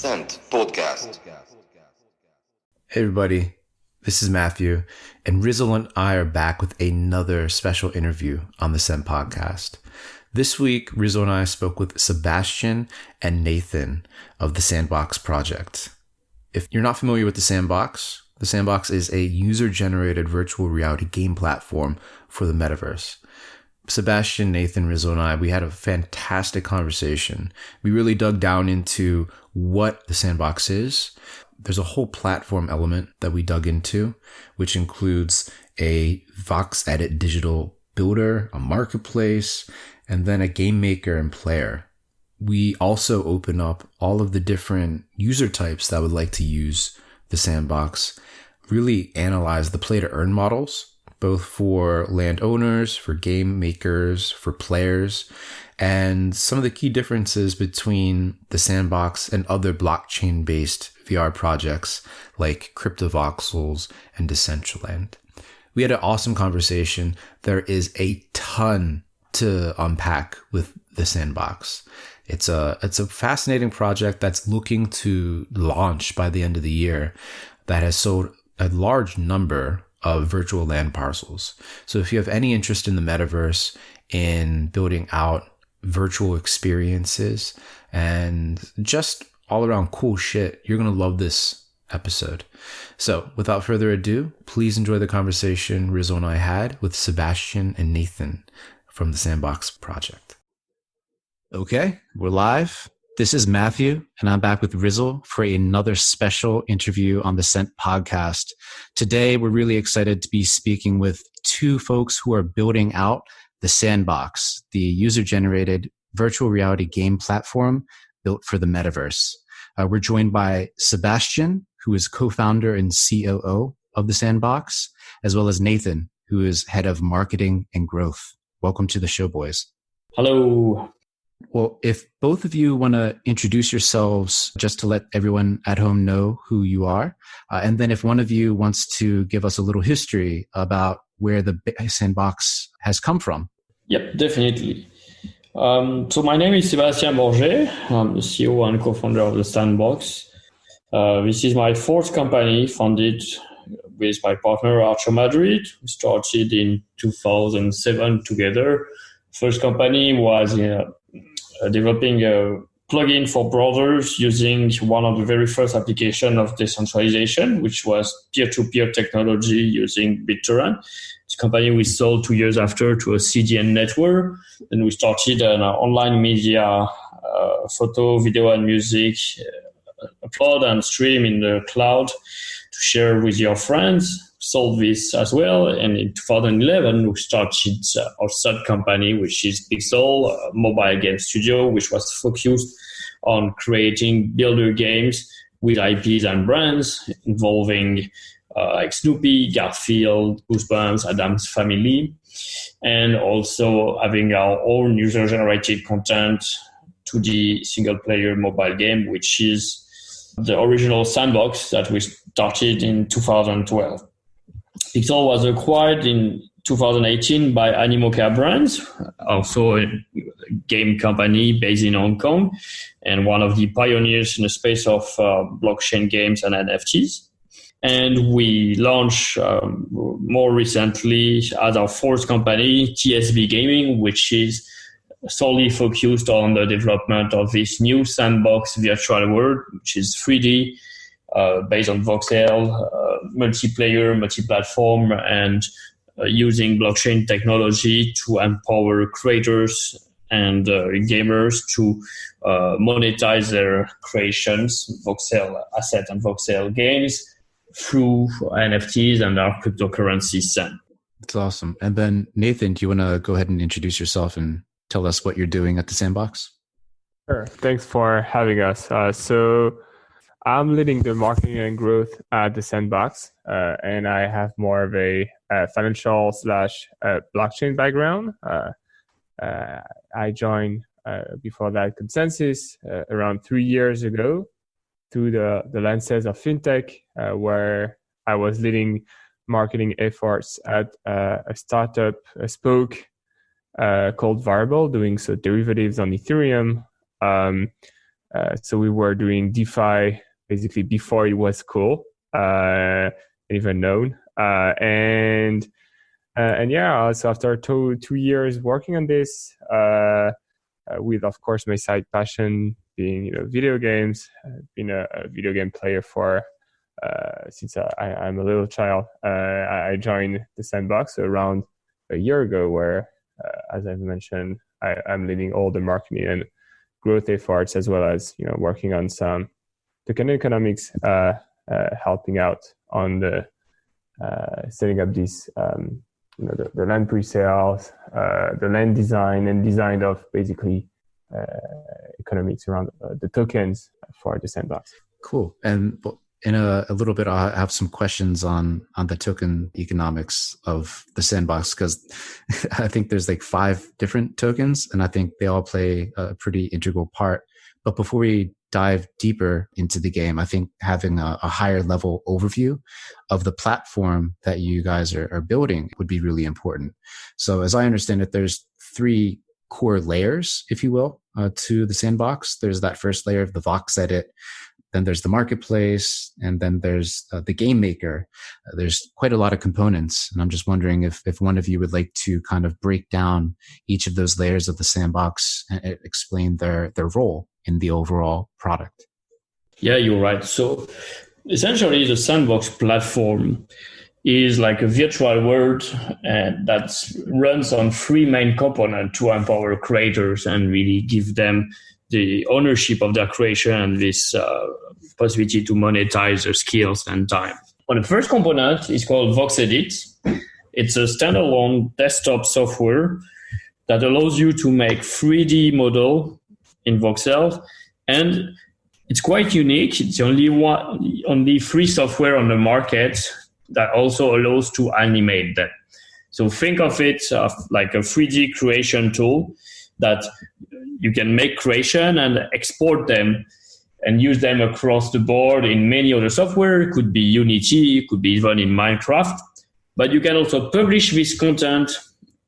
Sand Podcast. Hey everybody, this is Matthew, and Rizzle and I are back with another special interview on the Seb Podcast. This week, Rizzle and I spoke with Sebastian and Nathan of the Sandbox project. If you're not familiar with the Sandbox is a user-generated virtual reality game platform for the Metaverse. Sebastian, Nathan, Rizzle, and I, we had a fantastic conversation. We really dug down into what the Sandbox is. There's a whole platform element that we dug into, which includes a Vox Edit digital builder, a marketplace, and then a game maker and player. We also open up all of the different user types that would like to use the Sandbox, really analyze the play to earn models, both for landowners, for game makers, for players, and some of the key differences between the Sandbox and other blockchain-based VR projects like CryptoVoxels and Decentraland. We had an awesome conversation. There is a ton to unpack with the Sandbox. It's a fascinating project that's looking to launch by the end of the year that has sold a large number of virtual land parcels. So if you have any interest in the metaverse, in building out virtual experiences and just all around cool shit, you're going to love this episode. So without further ado, please enjoy the conversation Rizzle and I had with Sebastian and Nathan from the Sandbox project. Okay, we're live. This is Matthew, and I'm back with Rizzle for another special interview on the Scent podcast. Today, we're really excited to be speaking with two folks who are building out the Sandbox, the user-generated virtual reality game platform built for the metaverse. We're joined by Sebastian, who is co-founder and COO of the Sandbox, as well as Nathan, who is head of marketing and growth. Welcome to the show, boys. Hello. Well, if both of you want to introduce yourselves just to let everyone at home know who you are, and then if one of you wants to give us a little history about where the Sandbox has come from. Yep, definitely. So my name is Sebastian Borget. I'm the CEO and co-founder of the Sandbox. This is my fourth company founded with my partner Archo Madrid. We started in 2007 together. First company was developing a plugin for browsers using one of the very first applications of decentralization, which was peer-to-peer technology using BitTorrent. This company we sold 2 years after to a CDN network. Then we started an online media, photo, video, and music, upload and stream in the cloud to share with your friends. Sold this as well, and in 2011 we started our third company, which is Pixel, a mobile game studio, which was focused on creating builder games with IPs and brands involving like Snoopy, Garfield, Goosebumps, Adam's Family, and also having our own user-generated content to the single-player mobile game, which is the original Sandbox that we started in 2012. Pixel was acquired in 2018 by Animoca Brands, also a game company based in Hong Kong, and one of the pioneers in the space of blockchain games and NFTs. And we launched more recently as our fourth company, TSB Gaming, which is solely focused on the development of this new Sandbox virtual world, which is 3D, based on voxel, multiplayer, multi-platform, and using blockchain technology to empower creators and gamers to monetize their creations, voxel asset and voxel games through NFTs and our cryptocurrency Sand. That's awesome. And then Nathan, do you want to go ahead and introduce yourself and tell us what you're doing at the Sandbox? Sure. Thanks for having us. So I'm leading the marketing and growth at the Sandbox, and I have more of a financial / blockchain background. I joined before that Consensus around 3 years ago through the lenses of fintech, where I was leading marketing efforts at a startup, a spoke called Variable, doing so derivatives on Ethereum. So we were doing DeFi basically before it was cool, even known. And yeah, so after two years working on this, with of course my side passion being video games, being a video game player for since I'm a little child, I joined the Sandbox around a year ago, where as I've mentioned, I'm leading all the marketing and growth efforts, as well as working on some tokenomics, helping out on the setting up these the land pre-sales, the land design, and design of basically economics around the tokens for the Sandbox. Cool. And in a little bit, I'll have some questions on the token economics of the Sandbox, because I think there's like 5 different tokens, and I think they all play a pretty integral part. But before we dive deeper into the game, I think having a higher level overview of the platform that you guys are building would be really important. So as I understand it, there's 3 core layers, if you will, to the Sandbox. There's that first layer of the Vox edit. Then there's the marketplace, and then there's the game maker. There's quite a lot of components, and I'm just wondering if one of you would like to kind of break down each of those layers of the Sandbox and explain their role in the overall product. Yeah, you're right. So essentially, the Sandbox platform is like a virtual world that runs on 3 main components to empower creators and really give them the ownership of their creation and this possibility to monetize their skills and time. Well, the first component is called Vox Edit. It's a standalone desktop software that allows you to make 3D model in voxel, and it's quite unique. It's only free software on the market that also allows to animate them. So think of it like a 3D creation tool that you can make creation and export them and use them across the board in many other software. It could be Unity, it could be even in Minecraft. But you can also publish this content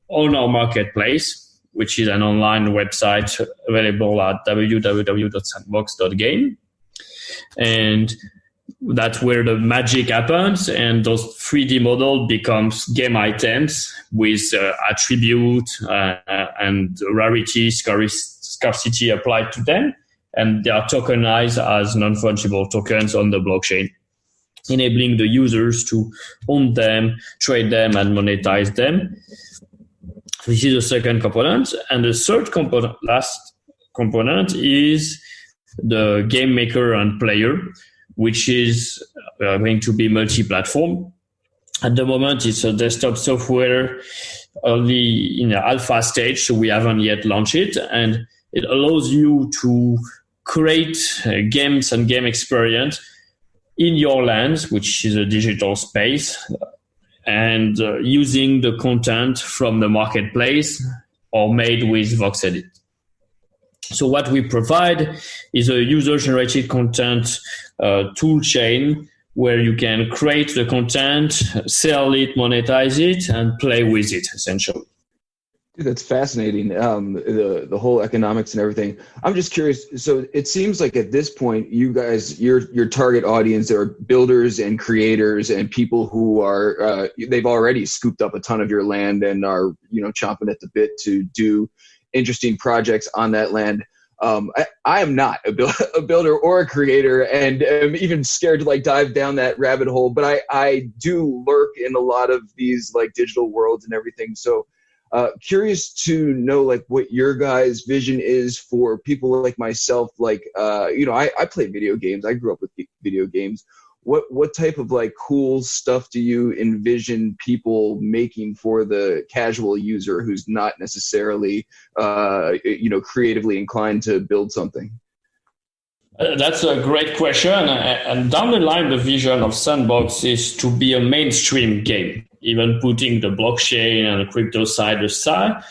on our marketplace, which is an online website available at www.sandbox.game. And that's where the magic happens, and those 3D model becomes game items with attribute and rarity, scarcity applied to them, and they are tokenized as non-fungible tokens on the blockchain, enabling the users to own them, trade them, and monetize them. This is the second component, and the third component, last component, is the game maker and player, which is going to be multi-platform. At the moment, it's a desktop software only in the alpha stage, so we haven't yet launched it. And it allows you to create games and game experience in your lands, which is a digital space, and using the content from the marketplace or made with VoxEdit. So what we provide is a user-generated content tool chain where you can create the content, sell it, monetize it, and play with it, essentially. Dude, that's fascinating. The whole economics and everything. I'm just curious. So it seems like at this point, you guys, your target audience are builders and creators and people who are they've already scooped up a ton of your land and are chomping at the bit to do interesting projects on that land. I am not a builder or a creator, and I'm even scared to dive down that rabbit hole. But I do lurk in a lot of these digital worlds and everything. So curious to know what your guys' vision is for people like myself. I play video games. I grew up with video games. What type of cool stuff do you envision people making for the casual user who's not necessarily creatively inclined to build something? That's a great question. And down the line, the vision of Sandbox is to be a mainstream game, even putting the blockchain and the crypto side aside.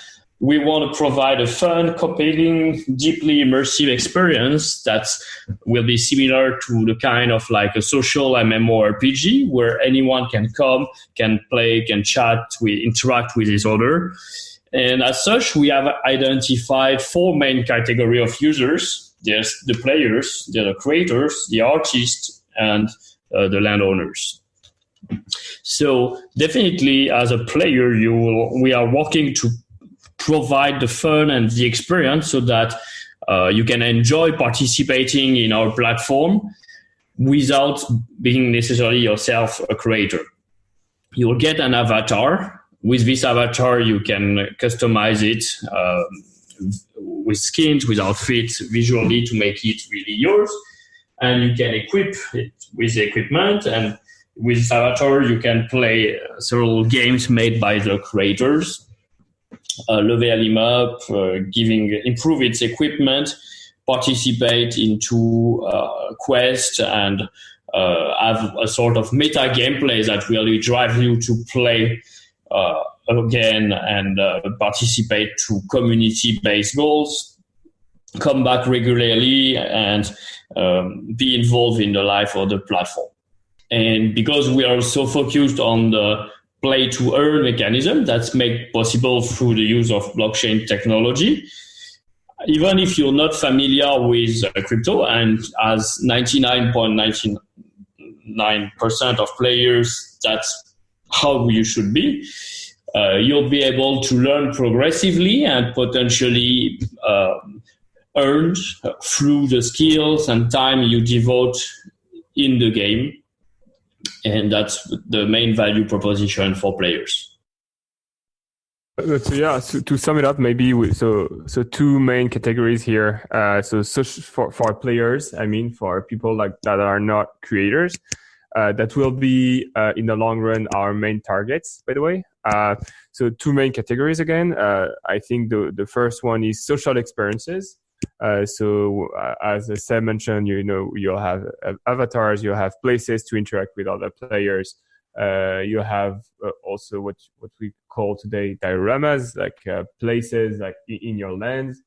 We want to provide a fun, compelling, deeply immersive experience that will be similar to the kind of a social MMORPG where anyone can come, can play, can chat, interact with each other. And as such, we have identified 4 main categories of users. There's the players, the creators, the artists, and the landowners. So definitely, as a player, we are working to provide the fun and the experience so that you can enjoy participating in our platform without being necessarily yourself a creator. You will get an avatar. With this avatar, you can customize it with skins, with outfits, visually to make it really yours. And you can equip it with equipment. And with this avatar, you can play several games made by the creators. Level him up, improve its equipment, participate into quests, and have a sort of meta gameplay that really drive you to play again and participate to community-based goals, come back regularly, and be involved in the life of the platform. And because we are so focused on the play to earn mechanism that's made possible through the use of blockchain technology, even if you're not familiar with crypto, and as 99.99% of players, that's how you should be, you'll be able to learn progressively and potentially earn through the skills and time you devote in the game. And that's the main value proposition for players. So to sum it up, maybe so two main categories here. So for players, I mean, for people like that are not creators, that will be in the long run our main targets. By the way, so two main categories again. I think the first one is social experiences. As Seb mentioned, you'll have avatars, you'll have places to interact with other players. You have also what we call today dioramas, like places like in your lands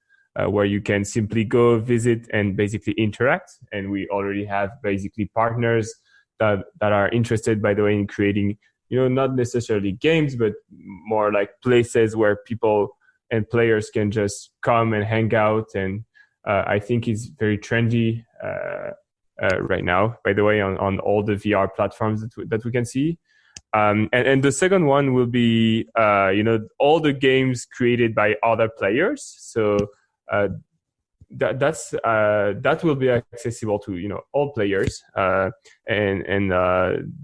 where you can simply go visit and basically interact. And we already have basically partners that are interested, by the way, in creating, not necessarily games, but more like places where people and players can just come and hang out. And I think it's very trendy right now, by the way, on all the VR platforms that we can see. And the second one will be, all the games created by other players. So that will be accessible to, all players. And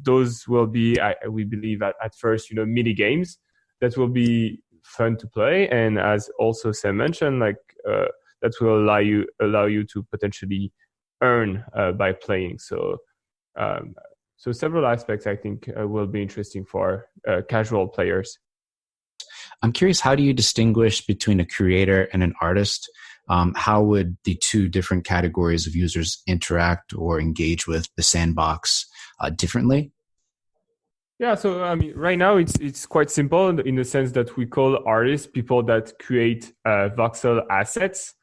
those will be, we believe at first, mini games that will be fun to play. And as also Sam mentioned, that will allow you to potentially earn by playing. So several aspects I think will be interesting for casual players. I'm curious, how do you distinguish between a creator and an artist? How would the two different categories of users interact or engage with the sandbox differently? Yeah, so I mean, right now it's quite simple in the sense that we call artists people that create voxel assets.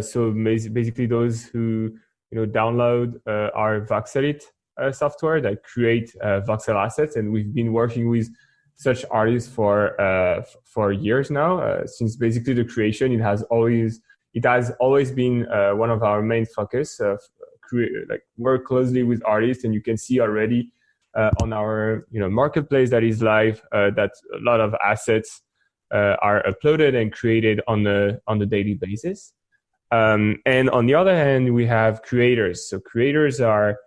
So basically those who download our Voxelit software that create voxel assets, and we've been working with such artists for years now. Since basically the creation, it has always been one of our main focus. Work closely with artists, and you can see already on our marketplace that is live that a lot of assets are uploaded and created on the daily basis. And on the other hand, we have creators. So creators are,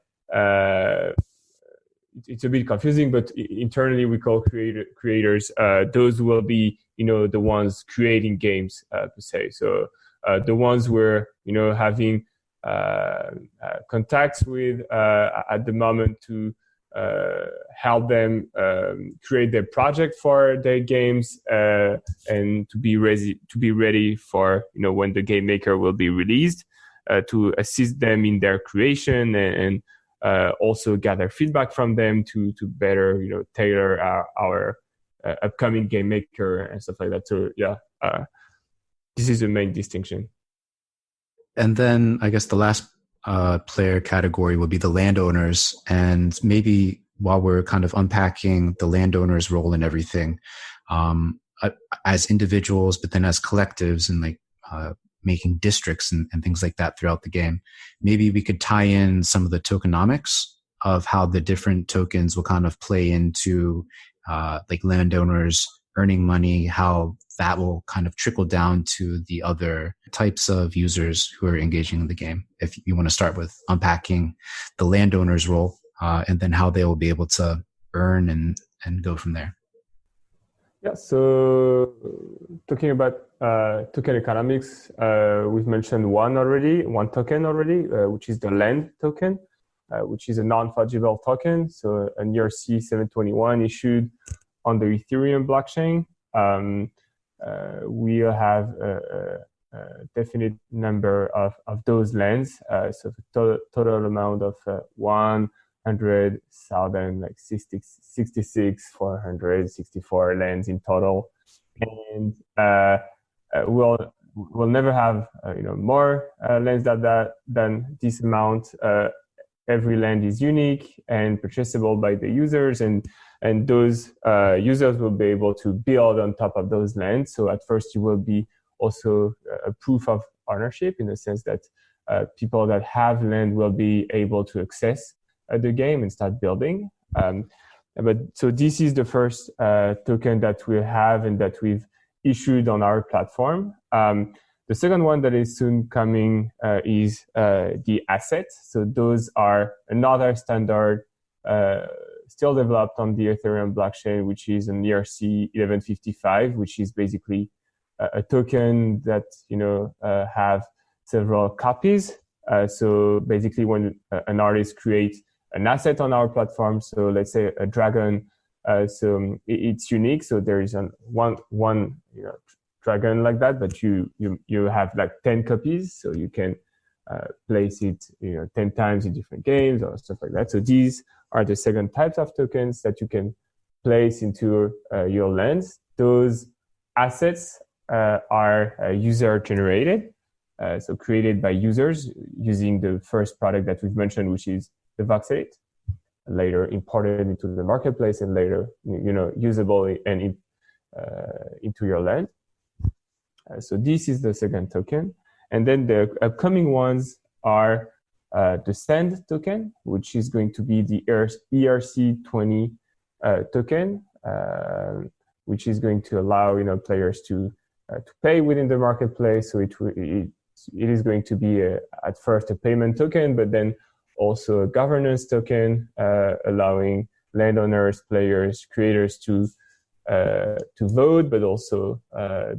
it's a bit confusing, but internally we call creators. Those will be, the ones creating games, per se. So the ones we're, having contacts with at the moment to help them create their project for their games and to be ready for when the game maker will be released, to assist them in their creation and also gather feedback from them to better tailor our upcoming game maker and stuff like that. So this is the main distinction. And then I guess the last player category will be the landowners. And maybe while we're kind of unpacking the landowners' role in everything, as individuals, but then as collectives and making districts and things like that throughout the game. Maybe we could tie in some of the tokenomics of how the different tokens will kind of play into like landowners earning money, how that will kind of trickle down to the other types of users who are engaging in the game. If you want to start with unpacking the landowner's role, and then how they will be able to earn and go from there. Yeah, so talking about token economics, we've mentioned one token already, which is the land token, which is a non-fungible token. So an ERC 721 issued on the Ethereum blockchain. We have a definite number of those lands. So the total amount of 100,000, like 464 lands in total. And we'll never have more lands than this amount. Every land is unique and purchasable by the users, and those users will be able to build on top of those lands. So at first, you will be also a proof of ownership in the sense that people that have land will be able to access the game and start building. But so this is the first token that we have and that we've issued on our platform. The second one that is soon coming is the assets. So those are another standard still developed on the Ethereum blockchain, which is an ERC 1155, which is basically a token that have several copies. So basically, when an artist creates an asset on our platform, so let's say a dragon, so it's unique. So there is one dragon like that, but you have like 10 copies, so you can place it 10 times in different games or stuff like that. So these are the second types of tokens that you can place into your lands. Those assets are user generated, so created by users using the first product that we've mentioned, which is the voxelate, later imported into the marketplace and later usable and into your land. So this is the second token. And then the upcoming ones are the Sand token, which is going to be the ERC20 token, which is going to allow players to pay within the marketplace. So it is going to be at first a payment token, but then also a governance token, allowing landowners, players, creators to vote, but also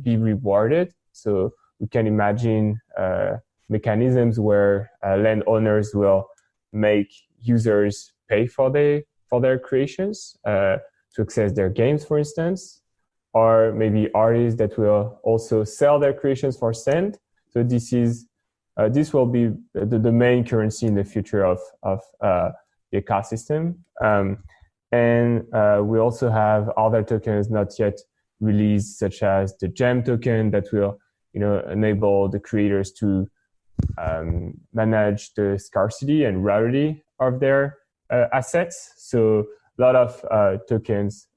be rewarded. So we can imagine mechanisms where landowners will make users pay for their creations to access their games, for instance, or maybe artists that will also sell their creations for sand. So this will be the main currency in the future of the ecosystem. And we also have other tokens not yet released, such as the gem token that will enable the creators to manage the scarcity and rarity of their assets. So a lot of tokens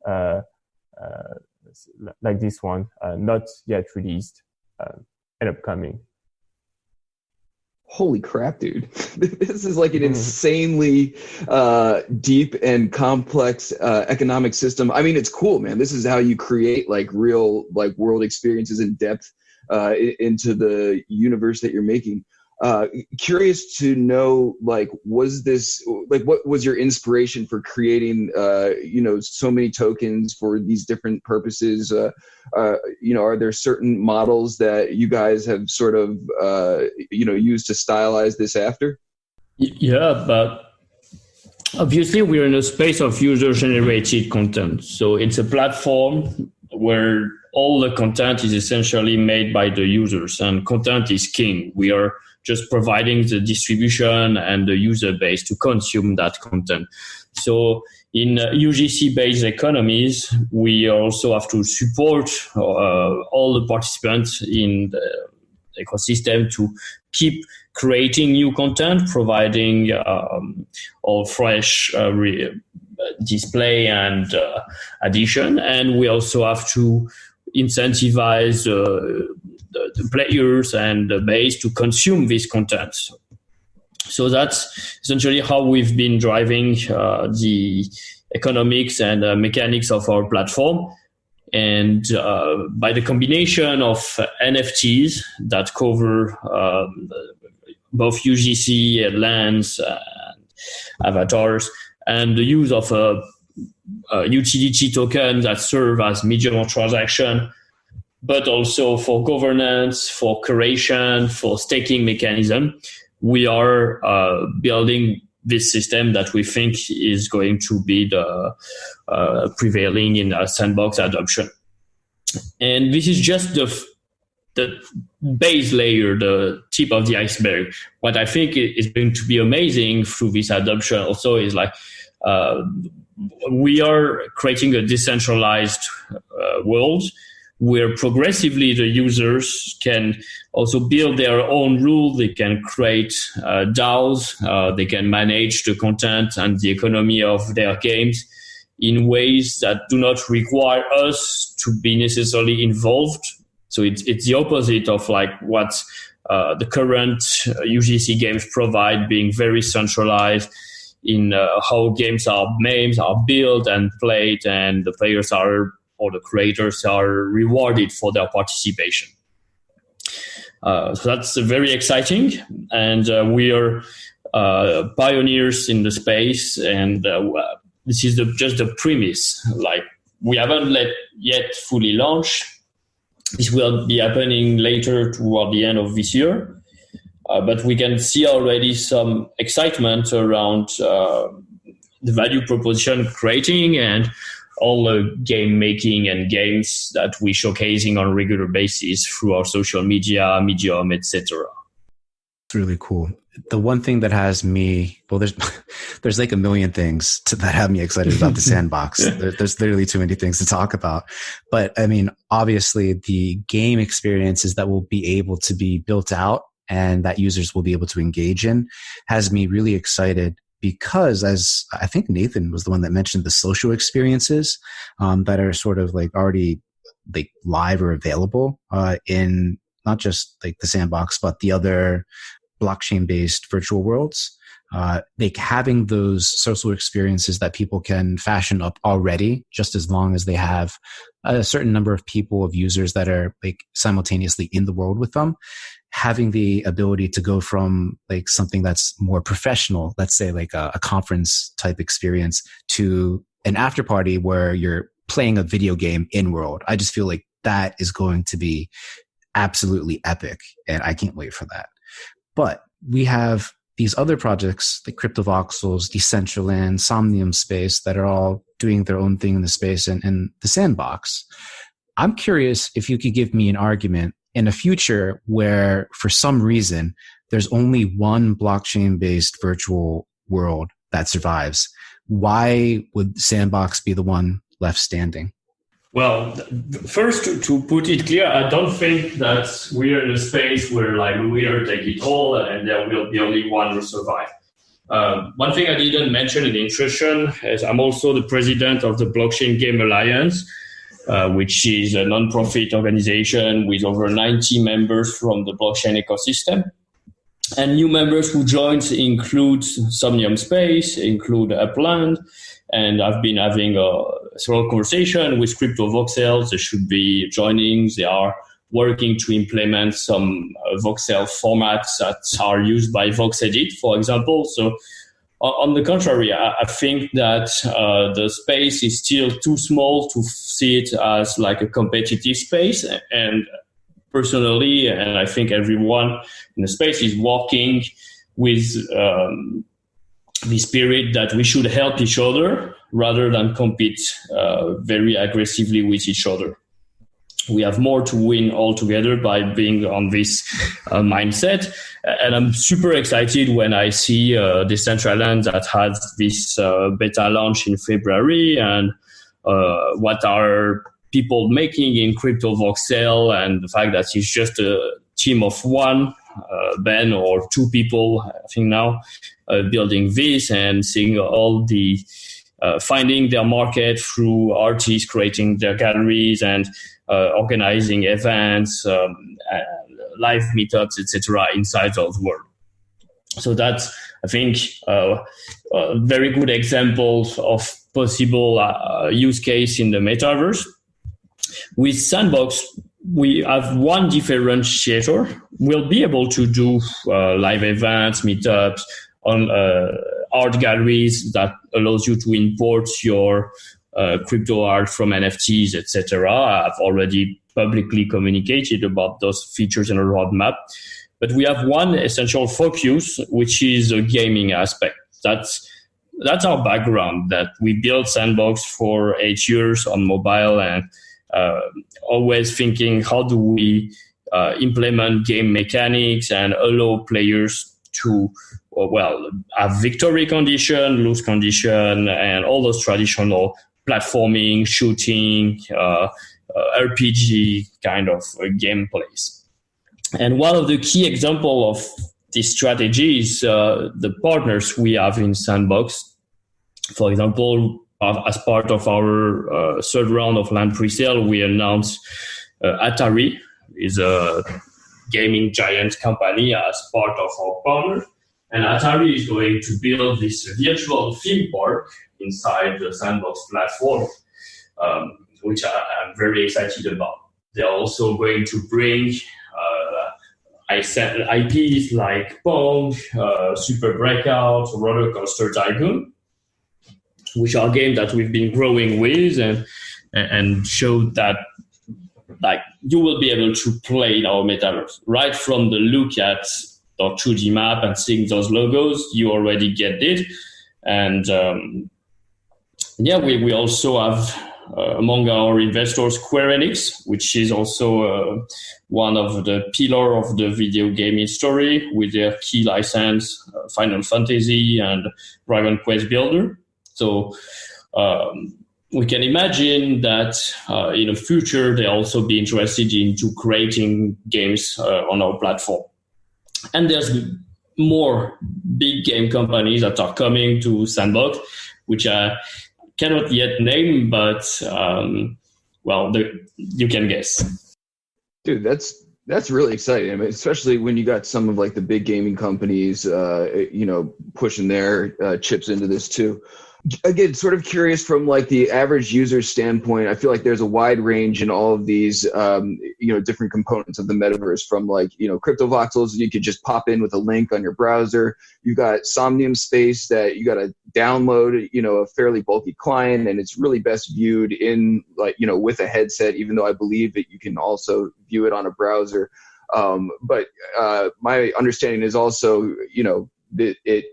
like this one, not yet released and upcoming. Holy crap, dude. This is like an insanely deep and complex economic system. I mean, it's cool, man. This is how you create like real like world experiences in depth into the universe that you're making. Curious to know, like, what was your inspiration for creating, so many tokens for these different purposes? Are there certain models that you guys have sort of, used to stylize this after? Yeah, but obviously we're in a space of user-generated content. So it's a platform where all the content is essentially made by the users, and content is king. We are just providing the distribution and the user base to consume that content. So in UGC-based economies, we also have to support all the participants in the ecosystem to keep creating new content, providing all fresh display and addition. And we also have to incentivize the players and the base to consume this content. So that's essentially how we've been driving the economics and mechanics of our platform. And by the combination of NFTs that cover both UGC and lands and avatars, and the use of a utility token that serve as medium of transaction, but also for governance, for curation, for staking mechanism, we are building this system that we think is going to be the prevailing in Sandbox adoption. And this is just the base layer, the tip of the iceberg. What I think is going to be amazing through this adoption also is like we are creating a decentralized world where progressively the users can also build their own rule. They can create DAOs. They can manage the content and the economy of their games in ways that do not require us to be necessarily involved. So it's the opposite of like what the current UGC games provide, being very centralized in how games are made, are built and played, and the players are, or the creators are rewarded for their participation. So that's very exciting, and we are pioneers in the space, and this is just the premise. Like, we haven't yet fully launched. This will be happening later toward the end of this year, but we can see already some excitement around the value proposition creating and all the game making and games that we're showcasing on a regular basis through our social media, Medium, etc. It's really cool. The one thing that has me, well, there's like a million things that have me excited about the Sandbox. There's literally too many things to talk about. But I mean, obviously the game experiences that will be able to be built out and that users will be able to engage in has me really excited, because, as I think Nathan was the one that mentioned, the social experiences that are sort of like already like live or available in not just like the Sandbox, but the other blockchain-based virtual worlds. Like having those social experiences that people can fashion up already, just as long as they have a certain number of people, of users that are like simultaneously in the world with them. Having the ability to go from like something that's more professional, let's say like a conference type experience, to an after party where you're playing a video game in world. I just feel like that is going to be absolutely epic, and I can't wait for that. But we have these other projects like CryptoVoxels, Decentraland, Somnium Space that are all doing their own thing in the space, and the Sandbox. I'm curious if you could give me an argument in a future where, for some reason, there's only one blockchain-based virtual world that survives. Why would Sandbox be the one left standing? Well, first, to put it clear, I don't think that we're in a space where like we are take it all and there will be only one who survive. One thing I didn't mention in the introduction is I'm also the president of the Blockchain Game Alliance, which is a non-profit organization with over 90 members from the blockchain ecosystem. And new members who joined include Somnium Space, include Upland, and I've been having several conversations with CryptoVoxels. They should be joining. They are working to implement some voxel formats that are used by VoxEdit, for example. So on the contrary, I think that the space is still too small to see it as like a competitive space. And personally, and I think everyone in the space is working with the spirit that we should help each other rather than compete very aggressively with each other. We have more to win all together by being on this mindset. And I'm super excited when I see Decentraland that has this beta launch in February, and what are people making in CryptoVoxel, and the fact that it's just a team of one, Ben, or two people, I think now, building this and seeing all the finding their market through artists creating their galleries, and organizing events, live meetups, etc. inside those world. So that's, I think, a very good example of possible use case in the metaverse. With Sandbox, we have one differentiator. We'll be able to do live events, meetups, on art galleries that allows you to import your crypto art from NFTs, etc. I've already publicly communicated about those features in a roadmap. But we have one essential focus, which is a gaming aspect. That's our background, that we built Sandbox for 8 years on mobile, and always thinking, how do we implement game mechanics and allow players to have victory condition, lose condition, and all those traditional platforming, shooting, RPG kind of gameplays. And one of the key examples of this strategy is the partners we have in Sandbox. For example, as part of our third round of land pre-sale, we announced Atari is a gaming giant company as part of our partner. And Atari is going to build this virtual theme park inside the Sandbox platform, which I'm very excited about. They're also going to bring IPs like Pong, Super Breakout, Roller Coaster Tycoon, which are games that we've been growing with and showed that like you will be able to play in our metaverse. Right from the look at our 2D map and seeing those logos, you already get it. And we also have among our investors Square Enix, which is also one of the pillar of the video gaming story with their key license, Final Fantasy and Dragon Quest Builder. So we can imagine that in the future, they'll also be interested into creating games on our platform. And there's more big game companies that are coming to Sandbox, which I cannot yet name, but you can guess. Dude, that's really exciting. I mean, especially when you got some of like the big gaming companies, pushing their chips into this too. Again, sort of curious from like the average user standpoint, I feel like there's a wide range in all of these, different components of the metaverse, from like, crypto voxels, you could just pop in with a link on your browser. You've got Somnium Space that you got to download, a fairly bulky client, and it's really best viewed in like, with a headset, even though I believe that you can also view it on a browser. But my understanding is also, that it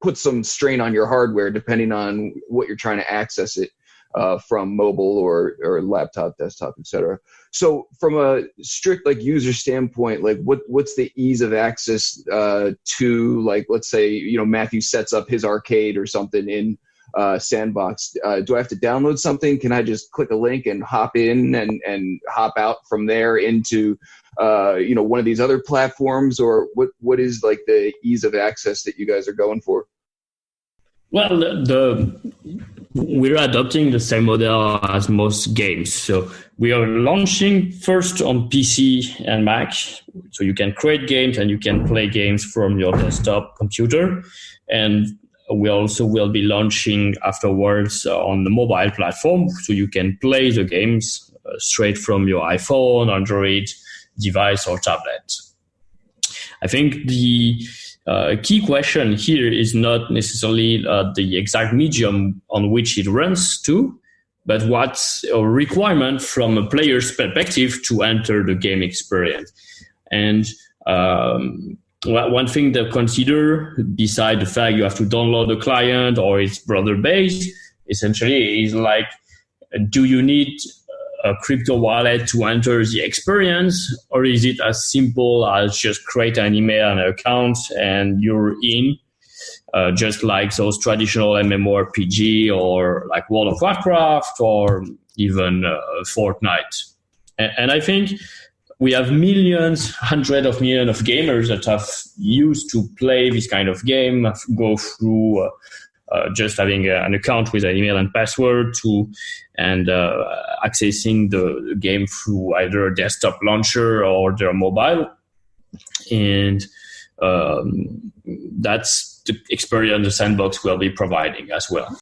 put some strain on your hardware depending on what you're trying to access it from mobile or laptop, desktop, etc. So from a strict like user standpoint, like what's the ease of access to, like, let's say, Matthew sets up his arcade or something in Sandbox. Do I have to download something? Can I just click a link and hop in and hop out from there into one of these other platforms? Or what is like the ease of access that you guys are going for? Well, we're adopting the same model as most games. So we are launching first on PC and Mac. So you can create games and you can play games from your desktop computer. And we also will be launching afterwards on the mobile platform. So you can play the games straight from your iPhone, Android device, or tablet. I think the key question here is not necessarily the exact medium on which it runs to, but what's a requirement from a player's perspective to enter the game experience. And one thing to consider, beside the fact you have to download the client or its brother base, essentially is like, do you need a crypto wallet to enter the experience, or is it as simple as just create an email and account and you're in, just like those traditional MMORPG or like World of Warcraft or even Fortnite? And I think we have millions, hundreds of millions of gamers that have used to play this kind of game, go through just having an account with an email and password and accessing the game through either a desktop launcher or their mobile. And that's the experience the Sandbox will be providing as well.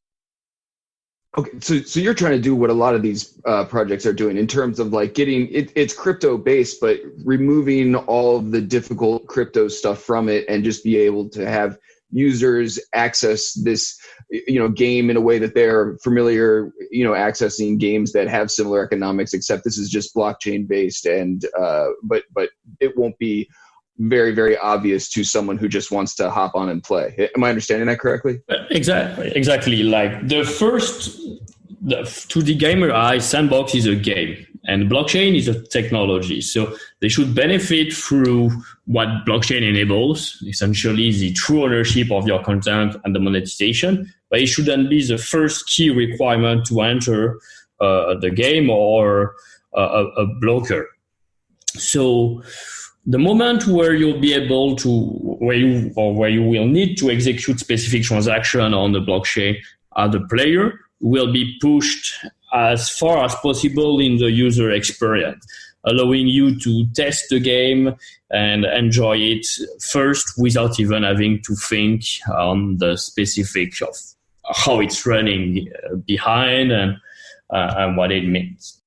Okay, so you're trying to do what a lot of these projects are doing in terms of like getting it's crypto based, but removing all of the difficult crypto stuff from it and just be able to have users access this, game in a way that they're familiar, accessing games that have similar economics, except this is just blockchain based and but it won't be very, very obvious to someone who just wants to hop on and play. Am I understanding that correctly? Exactly. Like to the gamer eye, Sandbox is a game and blockchain is a technology. So they should benefit through what blockchain enables, essentially the true ownership of your content and the monetization. But it shouldn't be the first key requirement to enter the game or a blocker. So the moment where you'll be able to, where you will need to execute specific transaction on the blockchain as a player will be pushed as far as possible in the user experience, allowing you to test the game and enjoy it first without even having to think on the specifics of how it's running behind and what it means.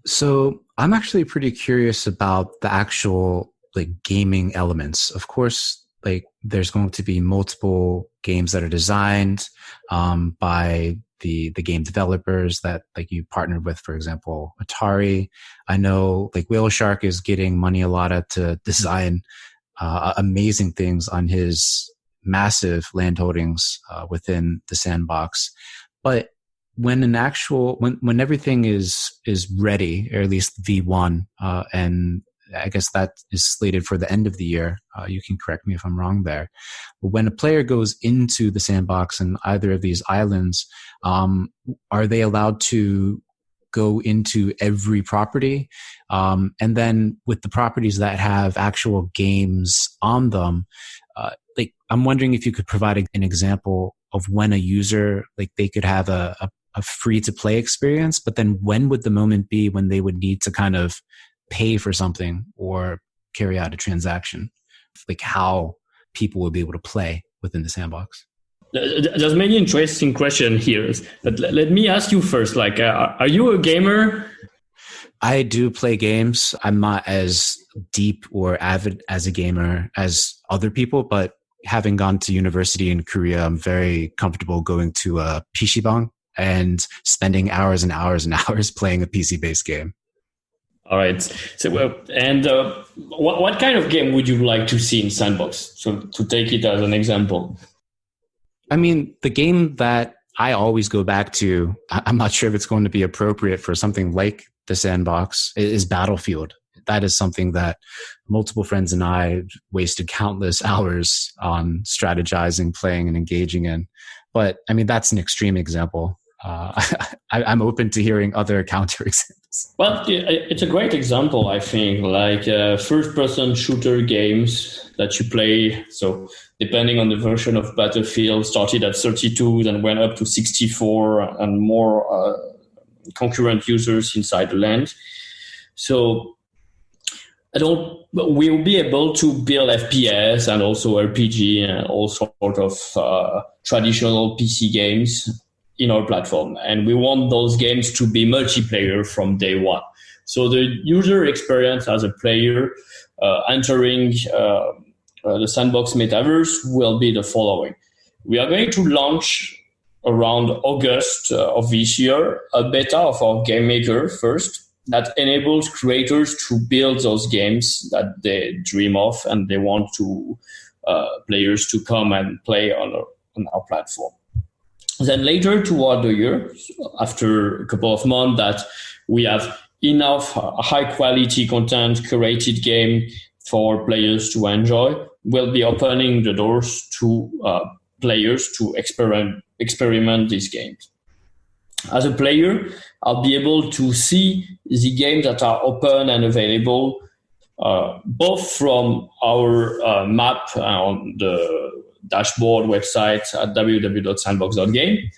So I'm actually pretty curious about the actual gaming elements. Of course, there's going to be multiple games that are designed by the game developers that you partnered with, for example, Atari. I know Whale Shark is getting money allotted to design amazing things on his massive landholdings within the Sandbox. But when when everything is ready, or at least V1, and I guess that is slated for the end of the year. You can correct me if I'm wrong there. But when a player goes into the Sandbox and either of these islands, are they allowed to go into every property? And then with the properties that have actual games on them, I'm wondering if you could provide an example of when a user, they could have a free to play experience, but then when would the moment be when they would need to kind of pay for something or carry out a transaction? How people will be able to play within the Sandbox. There's many interesting questions here, but let me ask you first, are you a gamer? I do play games. I'm not as deep or avid as a gamer as other people, but having gone to university in Korea, I'm very comfortable going to a PC방 and spending hours and hours and hours playing a PC-based game. All right. So, what kind of game would you like to see in Sandbox? So, to take it as an example. I mean, the game that I always go back to, I'm not sure if it's going to be appropriate for something like the Sandbox, is Battlefield. That is something that multiple friends and I wasted countless hours on strategizing, playing, and engaging in. But I mean, that's an extreme example. I'm open to hearing other counter examples. Well, it's a great example, I think, first-person shooter games that you play. So depending on the version of Battlefield, started at 32, then went up to 64 and more concurrent users inside the land. So we'll be able to build FPS and also RPG and all sort of traditional PC games in our platform. And we want those games to be multiplayer from day one. So the user experience as a player entering the Sandbox Metaverse will be the following. We are going to launch around August of this year a beta of our game maker first, that enables creators to build those games that they dream of and they want to players to come and play on our platform. Then later toward the year, after a couple of months that we have enough high quality content, curated game for players to enjoy, we'll be opening the doors to players to experiment these games. As a player, I'll be able to see the games that are open and available, both from our map on the dashboard website at www.sandbox.game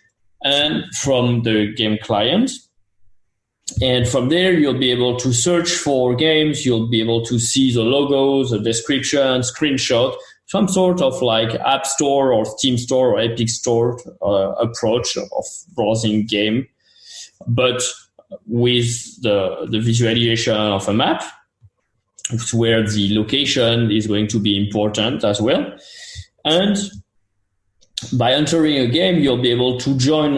and from the game client. And from there, you'll be able to search for games. You'll be able to see the logos, the description, screenshot, some sort of like App Store or Steam Store or Epic Store approach of browsing game, but with the visualization of a map, where the location is going to be important as well. And by entering a game, you'll be able to join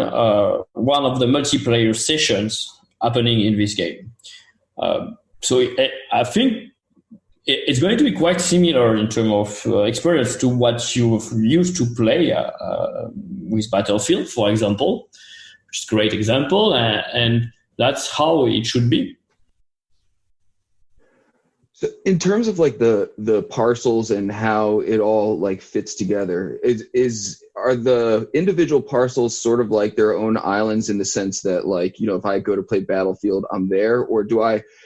one of the multiplayer sessions happening in this game. So I think it's going to be quite similar in terms of experience to what you used to play with Battlefield, for example, which is a great example, and that's how it should be. So in terms of like the parcels and how it all like fits together, are the individual parcels sort of like their own islands in the sense that, like, you know, if I go to play Battlefield, I'm there, or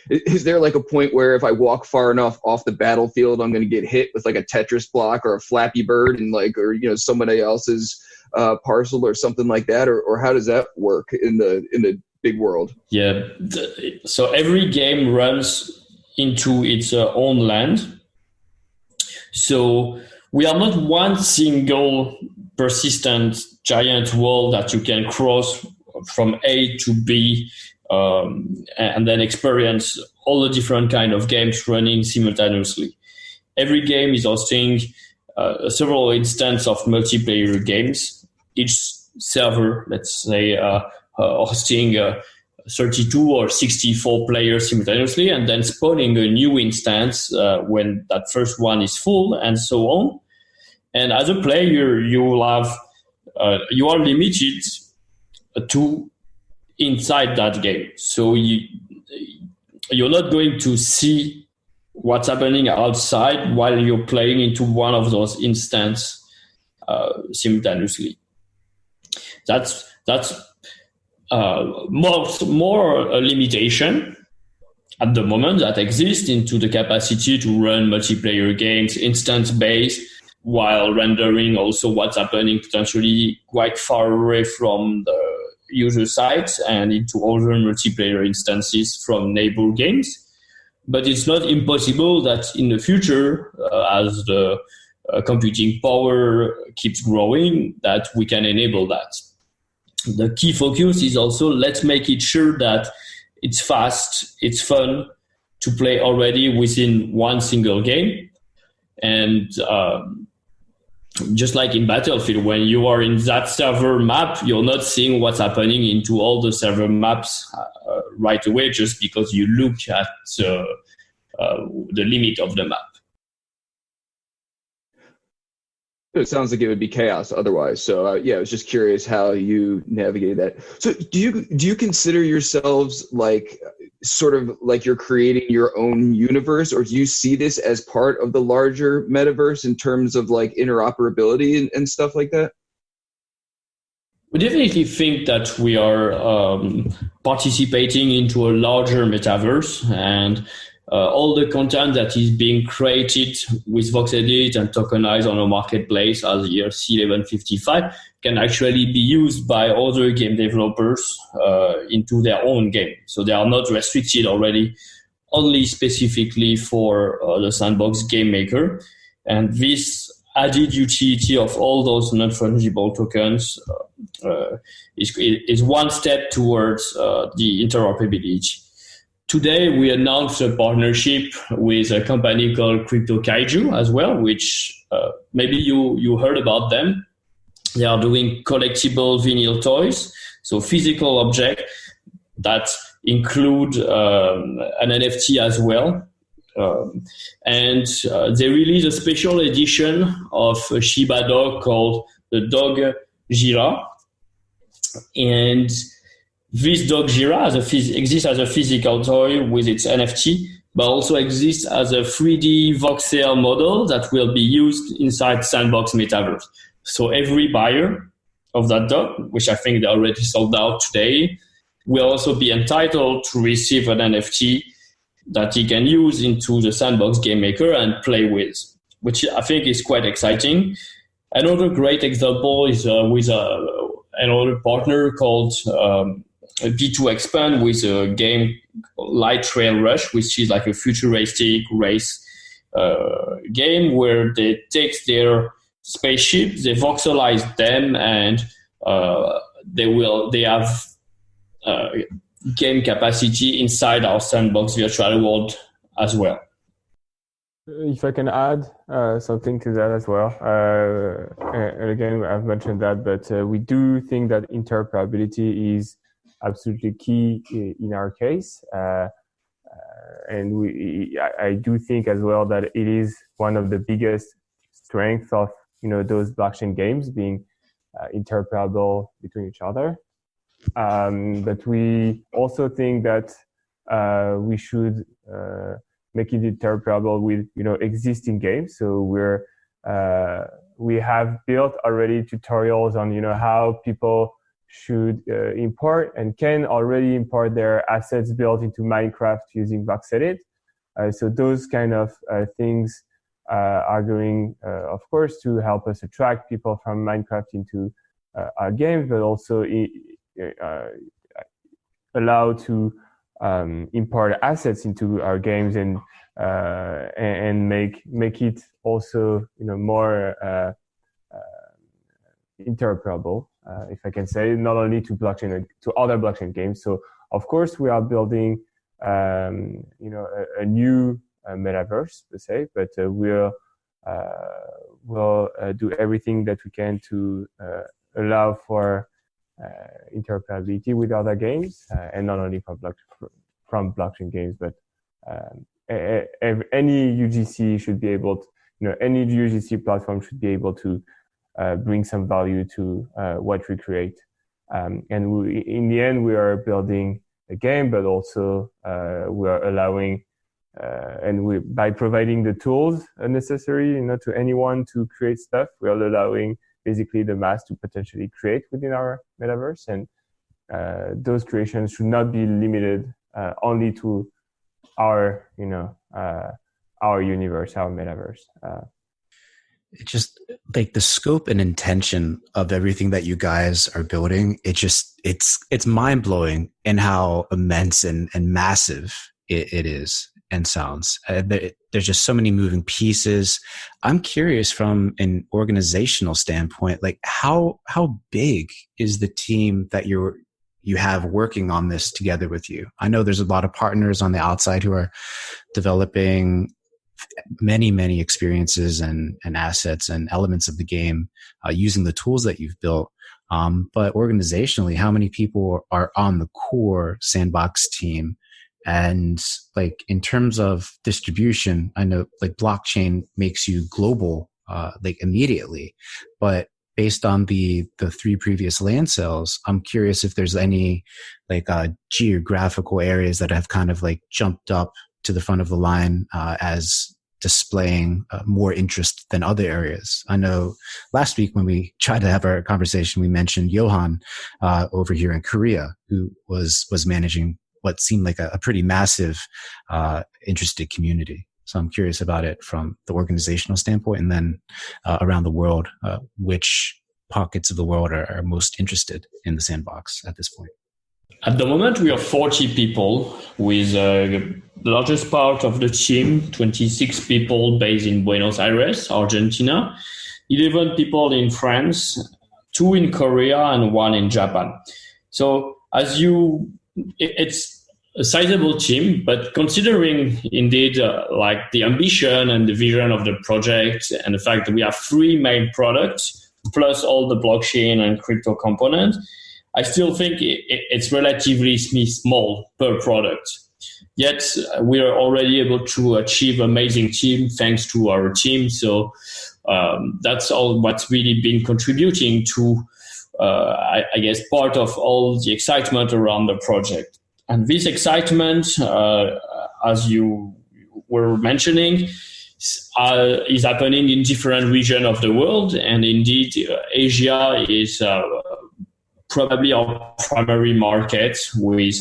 is there like a point where if I walk far enough off the battlefield, I'm going to get hit with like a Tetris block or a Flappy Bird and like, or, you know, somebody else's parcel or something like that, or how does that work in the big world? Yeah. So every game runs into its own land. So we are not one single persistent giant wall that you can cross from A to B and then experience all the different kind of games running simultaneously. Every game is hosting several instances of multiplayer games. Each server, let's say, hosting 32 or 64 players simultaneously, and then spawning a new instance when that first one is full, and so on. And as a player, you are limited to inside that game. So you're not going to see what's happening outside while you're playing into one of those instances simultaneously. That's more a limitation at the moment that exists into the capacity to run multiplayer games instance-based while rendering also what's happening potentially quite far away from the user site and into other multiplayer instances from neighbor games. But it's not impossible that in the future, as the computing power keeps growing, that we can enable that. The key focus is also, let's make it sure that it's fast, it's fun to play already within one single game. And just like in Battlefield, when you are in that server map, you're not seeing what's happening into all the server maps right away just because you look at the limit of the map. It sounds like it would be chaos otherwise. So I was just curious how you navigate that. So do you consider yourselves like sort of like you're creating your own universe, or do you see this as part of the larger metaverse in terms of like interoperability and stuff like that? We definitely think that we are participating into a larger metaverse, and all the content that is being created with VoxEdit and tokenized on a marketplace as ERC 1155 can actually be used by other game developers into their own game. So they are not restricted already only specifically for the Sandbox game maker. And this added utility of all those non-fungible tokens is one step towards the interoperability. Today, we announced a partnership with a company called Crypto Kaiju as well, which maybe you heard about them. They are doing collectible vinyl toys, so physical objects that include an NFT as well. And they released a special edition of a Shiba dog called the Dog Jira. And this Dog Jira exists as a physical toy with its NFT, but also exists as a 3D voxel model that will be used inside Sandbox Metaverse. So every buyer of that dog, which I think they already sold out today, will also be entitled to receive an NFT that he can use into the Sandbox game maker and play with, which I think is quite exciting. Another great example is with another partner called B2 Expand with a game Light Trail Rush, which is like a futuristic race game where they take their spaceship, they voxelize them, and they have game capacity inside our Sandbox virtual world as well. If I can add something to that as well, and again, I've mentioned that, but we do think that interoperability is absolutely key in our case. And I do think as well that it is one of the biggest strengths of those blockchain games being interoperable between each other. But we also think that we should make it interoperable with existing games. So we have built already tutorials on how people should import and can already import their assets built into Minecraft using VoxEdit. So those kind of things are going, of course, to help us attract people from Minecraft into our games, but also allow to import assets into our games and make it also more interoperable, if I can say, not only to blockchain, to other blockchain games. So of course we are building a new metaverse, let's say, but we'll do everything that we can to allow for interoperability with other games, and not only from blockchain games, but any UGC should be able to, any UGC platform should be able to bring some value to what we create. And in the end, we are building a game, but also we are allowing, by providing the tools necessary, to anyone to create stuff, we are allowing basically the mass to potentially create within our metaverse. And those creations should not be limited only to our universe, our metaverse. It's just like the scope and intention of everything that you guys are building. It's mind blowing in how immense and massive it is and sounds. There's just so many moving pieces. I'm curious from an organizational standpoint, like how big is the team that you have working on this together with you? I know there's a lot of partners on the outside who are developing many experiences and assets and elements of the game using the tools that you've built. But organizationally, how many people are on the core Sandbox team? And like in terms of distribution, I know like blockchain makes you global like immediately, but based on the 3 previous land sales, I'm curious if there's any like geographical areas that have kind of like jumped up to the front of the line as displaying more interest than other areas. I know last week when we tried to have our conversation, we mentioned Johan over here in Korea, who was managing what seemed like a pretty massive interested community. So I'm curious about it from the organizational standpoint, and then around the world, which pockets of the world are most interested in the Sandbox at this point. At the moment, we are 40 people with the largest part of the team, 26 people based in Buenos Aires, Argentina, 11 people in France, 2 in Korea, and 1 in Japan. So it's a sizable team, but considering indeed like the ambition and the vision of the project and the fact that we have 3 main products plus all the blockchain and crypto components, I still think it's relatively small per product. Yet we are already able to achieve amazing team thanks to our team. So that's all what's really been contributing to, I guess, part of all the excitement around the project. And this excitement, as you were mentioning, is happening in different regions of the world. And indeed, Asia is probably our primary market with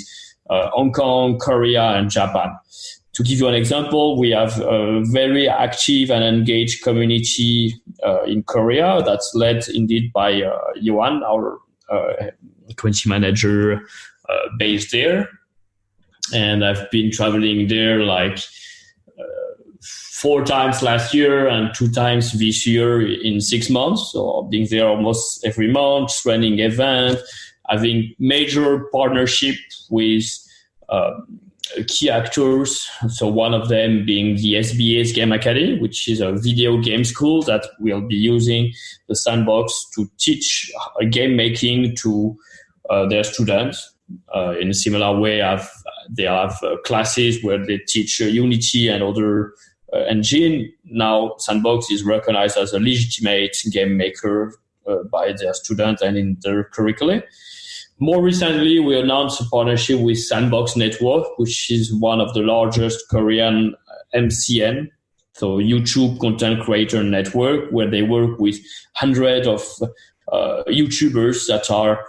Hong Kong, Korea, and Japan. To give you an example, we have a very active and engaged community in Korea that's led indeed by Yohan, our community manager based there. And I've been traveling there like 4 times last year and 2 times this year in 6 months. So being there almost every month, running events, having major partnership with key actors. So one of them being the SBA's Game Academy, which is a video game school that will be using the Sandbox to teach game making to their students. In a similar way, they have classes where they teach Unity and other engine. Now, Sandbox is recognized as a legitimate game maker by their students and in their curricula. More recently, we announced a partnership with Sandbox Network, which is one of the largest Korean MCN, so YouTube Content Creator Network, where they work with hundreds of YouTubers that are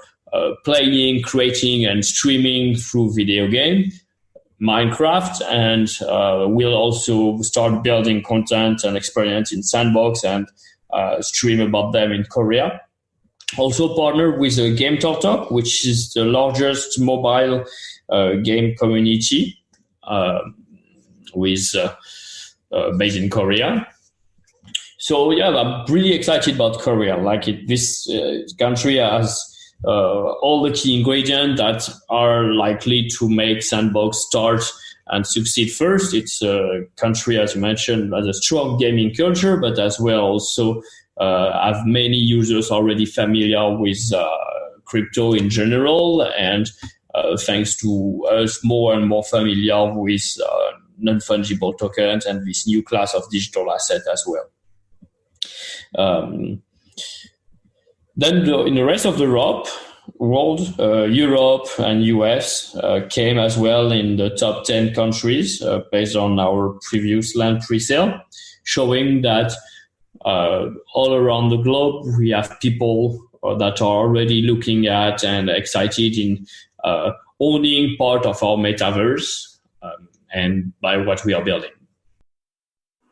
playing, creating, and streaming through video game, Minecraft, and we'll also start building content and experience in Sandbox and stream about them in Korea. Also partnered with Game Talk, which is the largest mobile game community with based in Korea. So yeah, I'm really excited about Korea. Like this country has all the key ingredients that are likely to make Sandbox start and succeed first. It's a country, as you mentioned, has a strong gaming culture, but as well also have many users already familiar with crypto in general, and thanks to us, more and more familiar with non-fungible tokens and this new class of digital asset as well. Then in the rest of the world, Europe and US came as well in the top 10 countries based on our previous land pre-sale, showing that all around the globe, we have people that are already looking at and excited in owning part of our metaverse and by what we are building.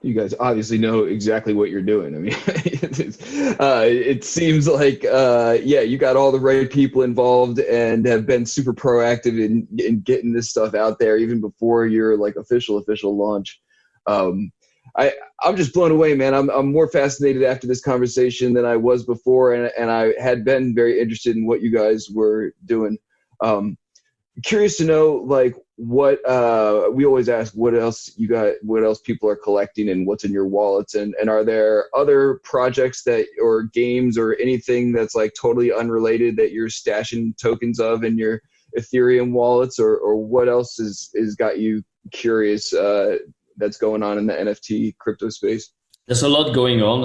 You guys obviously know exactly what you're doing. I mean, it seems like, you got all the right people involved and have been super proactive in getting this stuff out there even before your like official launch. I'm just blown away, man. I'm more fascinated after this conversation than I was before, and I had been very interested in what you guys were doing. Curious to know, like, what we always ask, what else people are collecting and what's in your wallets, and are there other projects or games or anything that's like totally unrelated that you're stashing tokens of in your Ethereum wallets, or what else is got you curious that's going on in the NFT crypto space? There's a lot going on.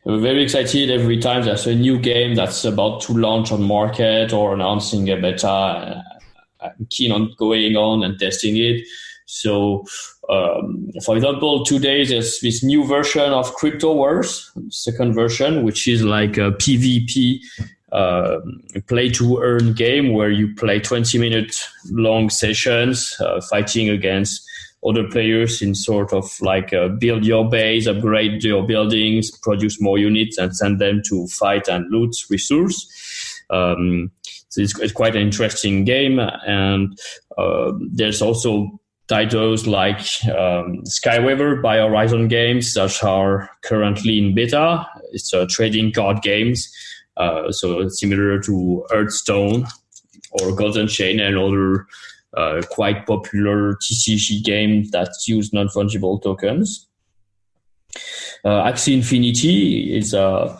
I'm very excited every time there's a new game that's about to launch on market or announcing a beta. I'm keen on going on and testing it. So, for example, today there's this new version of Crypto Wars, second version, which is like a PvP play to earn game where you play 20-minute long sessions fighting against other players in sort of like build your base, upgrade your buildings, produce more units, and send them to fight and loot resource. So it's quite an interesting game. And there's also titles like Skyweaver by Horizon Games that are currently in beta. It's a trading card games, so similar to Hearthstone or Golden Chain and other quite popular TCG games that use non-fungible tokens. Axie Infinity is a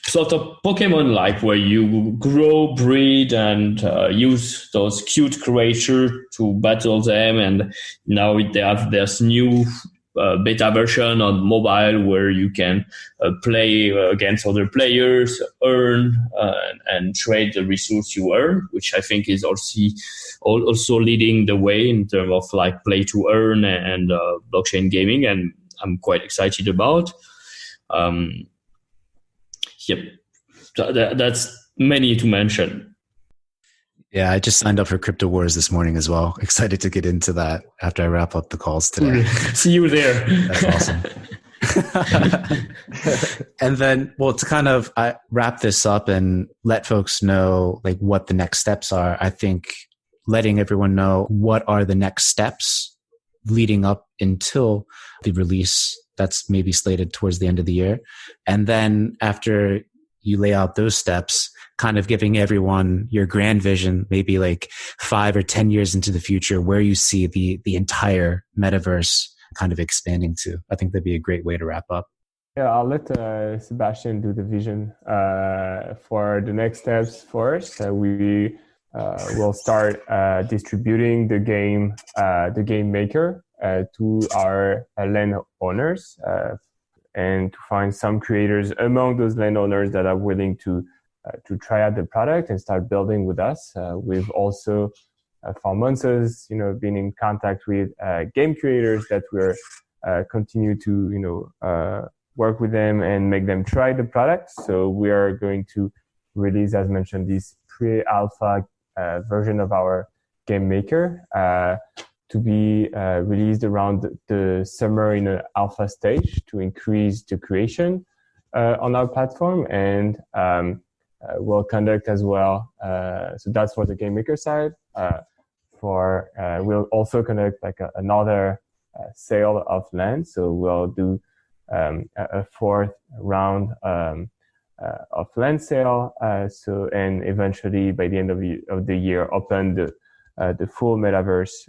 sort of Pokemon-like, where you grow, breed, and use those cute creatures to battle them. And now they have this new beta version on mobile where you can play against other players, earn and trade the resource you earn, which I think is also leading the way in terms of like play to earn and blockchain gaming, and I'm quite excited about. Yep, that's many to mention. Yeah, I just signed up for Crypto Wars this morning as well. Excited to get into that after I wrap up the calls today. See you there. That's awesome. And then, well, to kind of wrap this up and let folks know like what the next steps are, I think letting everyone know what are the next steps leading up until the release that's maybe slated towards the end of the year. And then after you lay out those steps, kind of giving everyone your grand vision, maybe like 5 or 10 years into the future, where you see the entire metaverse kind of expanding to. I think that'd be a great way to wrap up. Yeah, I'll let Sebastian do the vision for the next steps first. We will start distributing the game maker to our land owners and to find some creators among those landowners that are willing to try out the product and start building with us. We've also, for months, been in contact with game creators that we're continue to work with them and make them try the product. So we are going to release, as mentioned, this pre-alpha version of our game maker to be released around the summer in an alpha stage to increase the creation on our platform. And we'll conduct as well. So that's for the game maker side. We'll also conduct like another sale of land. So we'll do a fourth round of land sale. And eventually by the end of the year, open the full metaverse,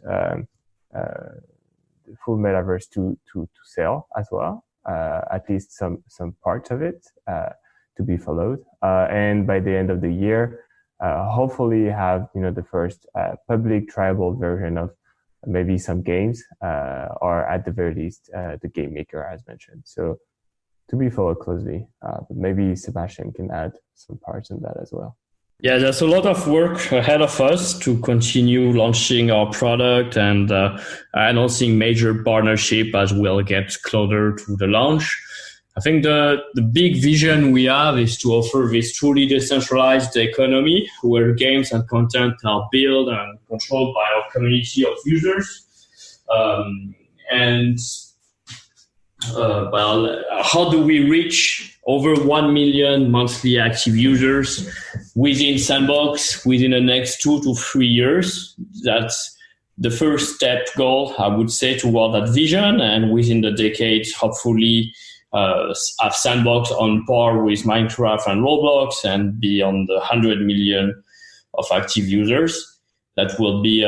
to sale as well. At least some parts of it to be followed. And by the end of the year, hopefully have the first public tribal version of maybe some games, or at the very least the game maker as mentioned. So to be followed closely, but maybe Sebastian can add some parts on that as well. Yeah, there's a lot of work ahead of us to continue launching our product and announcing major partnership as we'll get closer to the launch. I think the big vision we have is to offer this truly decentralized economy where games and content are built and controlled by our community of users. How do we reach over 1 million monthly active users within Sandbox within the next 2 to 3 years? That's the first step goal, I would say, toward that vision. And within the decade, hopefully, have Sandbox on par with Minecraft and Roblox and be on the 100 million of active users. That will be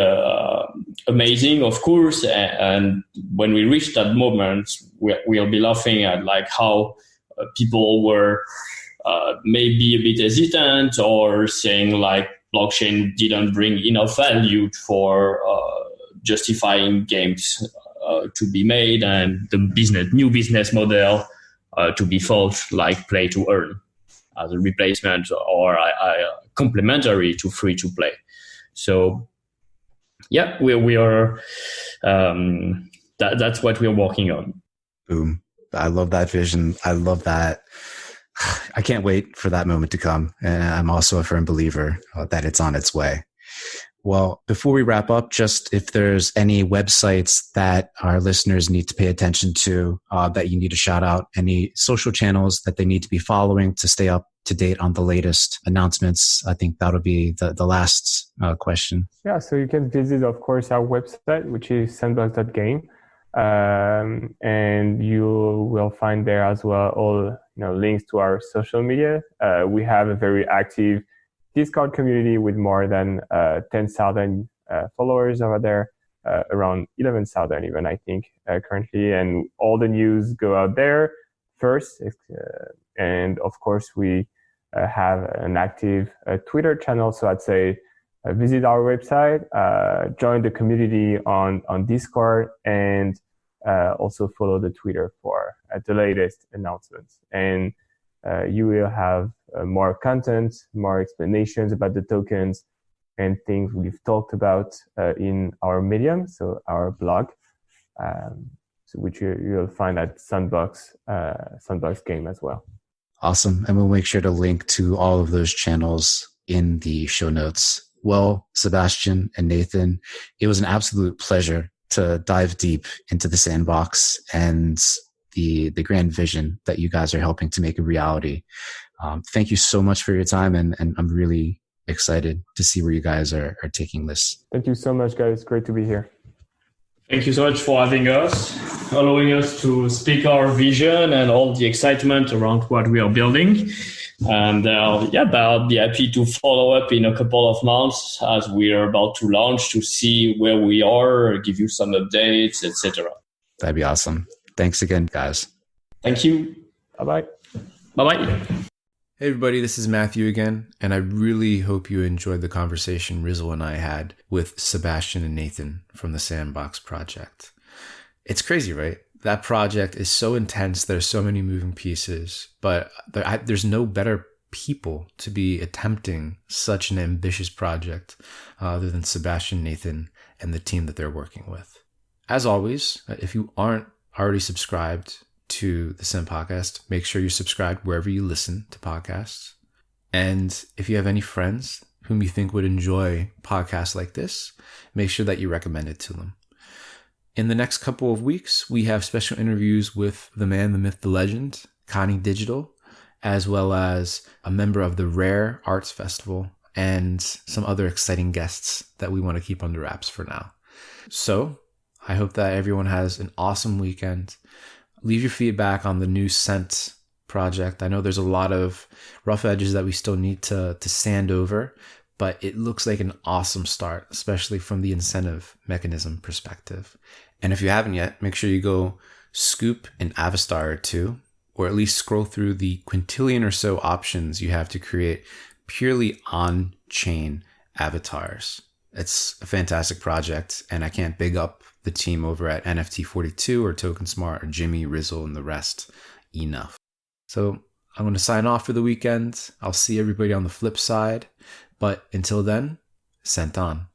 amazing, of course. And when we reach that moment, we'll be laughing at like how people were maybe a bit hesitant or saying like blockchain didn't bring enough value for justifying games to be made and the new business model to be thought like play to earn as a replacement or complementary to free to play. So yeah, we are. That's what we're working on. Boom! I love that vision. I love that. I can't wait for that moment to come. And I'm also a firm believer that it's on its way. Well, before we wrap up, just if there's any websites that our listeners need to pay attention to that you need to shout out, any social channels that they need to be following to stay up to date on the latest announcements, I think that'll be the last question. Yeah, so you can visit, of course, our website, which is sandbox.game. And you will find there as well all links to our social media. We have a very active Discord community with more than 10,000 followers over there, around 11,000 even, I think, currently. And all the news go out there first. And of course, we have an active Twitter channel. So I'd say visit our website, join the community on Discord, and also follow the Twitter for the latest announcements. And you will have more content, more explanations about the tokens and things we've talked about in our Medium, so our blog, which you'll find at Sandbox Game as well. Awesome. And we'll make sure to link to all of those channels in the show notes. Well, Sebastian and Nathan, it was an absolute pleasure to dive deep into the Sandbox and the grand vision that you guys are helping to make a reality. Thank you so much for your time, and I'm really excited to see where you guys are taking this. Thank you so much, guys. Great to be here. Thank you so much for having us, allowing us to speak our vision and all the excitement around what we are building. And I'll be happy to follow up in a couple of months as we are about to launch to see where we are, give you some updates, etc. That'd be awesome. Thanks again, guys. Thank you. Bye-bye. Bye-bye. Hey everybody, this is Matthew again, and I really hope you enjoyed the conversation Rizzle and I had with Sebastian and Nathan from the Sandbox project. It's crazy, right? That project is so intense. There's so many moving pieces, but there's no better people to be attempting such an ambitious project other than Sebastian, Nathan, and the team that they're working with. As always, if you aren't already subscribed to the Sim Podcast, make sure you're subscribed wherever you listen to podcasts. And if you have any friends whom you think would enjoy podcasts like this, make sure that you recommend it to them. In the next couple of weeks, we have special interviews with the man, the myth, the legend, Connie Digital, as well as a member of the Rare Arts Festival and some other exciting guests that we want to keep under wraps for now. So I hope that everyone has an awesome weekend. Leave your feedback on the new Scent project. I know there's a lot of rough edges that we still need to sand over, but it looks like an awesome start, especially from the incentive mechanism perspective. And if you haven't yet, make sure you go scoop an Avastar or two, or at least scroll through the quintillion or so options you have to create purely on-chain avatars. It's a fantastic project, and I can't big up the team over at NFT42 or TokenSmart or Jimmy, Rizzle, and the rest enough. So I'm going to sign off for the weekend. I'll see everybody on the flip side. But until then, sent on.